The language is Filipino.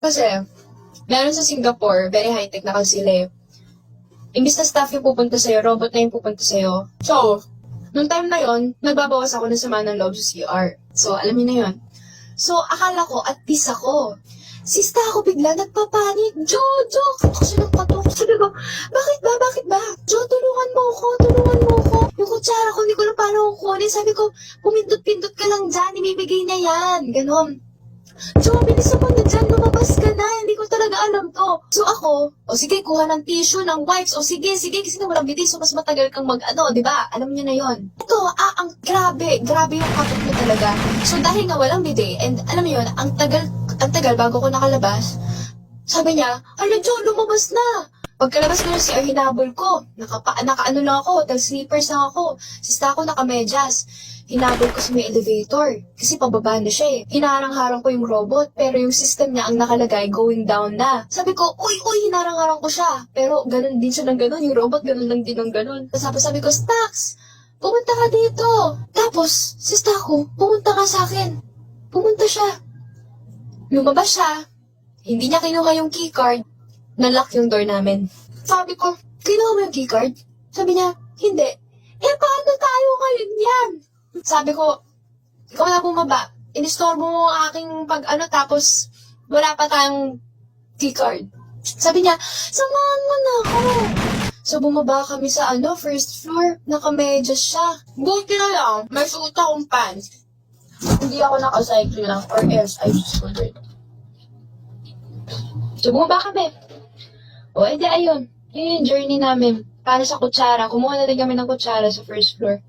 Kasi, meron sa Singapore, very high-tech na kasi sila eh. Imbis na staff yung pupunta sa'yo, robot na yung pupunta sa'yo. So, nung time na yon, nagbabawas ako ng sama ng loob sa CR. So, alam niyo na yon. So, akala ko, at peace ako. Sista ako bigla, nagpapanik. Jo, katok siya ng katok. Sabi ko, bakit ba? Jo, tulungan mo ako. Yung kutsara ko, hindi ko na paano kukunin. Sabi ko, pumindot-pindot ka lang dyan, ibibigay na yan. Ganon. Jo, bilis ako na dyan, lumabas ka na. Hindi ko talaga alam to. So ako, o sige, kuha ng tissue, ng wipes. O sige, kasi walang bitis. So mas matagal kang di ba? Alam niyo na yon. Ito, ang grabe yung katok mo talaga. So dahil nga walang bidet, and alam mo yun, ang tagal bago ko nakalabas, sabi niya, hala Jo, lumabas na. Pagkalabas ko na siya, hinabol ko. Nakaano lang ako, slippers lang ako. Sista ako nakamedyas. Hinabol ko sa may elevator. Kasi pababa na siya eh. Hinarang-harang ko yung robot, pero yung system niya ang nakalagay, going down na. Sabi ko, uy, hinarang-harang ko siya. Pero ganun din siya ng ganun, yung robot ganun lang din ng ganun. Tapos sabi ko, Stax, pumunta ka dito. Tapos, sista ko, pumunta ka sa akin. Pumunta siya. Lumabas siya. Hindi niya kinuha yung keycard. Nalock yung door namin. Sabi ko, kinuha mo yung keycard? Sabi niya, hindi. Paano tayo ngayon yan? Sabi ko, ikaw na bumaba. Inistorbo mo ang aking tapos wala pa tayong keycard. Sabi niya, samahan mo na ako. So bumaba kami sa first floor. Nakamedyas siya. Buti na lang, may suot akong pants. Hindi ako nakacycle lang or else I just wondered. So bumaba kami. O edi ayun. Yun yung journey namin. Para sa kutsara. Kumuha na din kami ng kutsara sa first floor.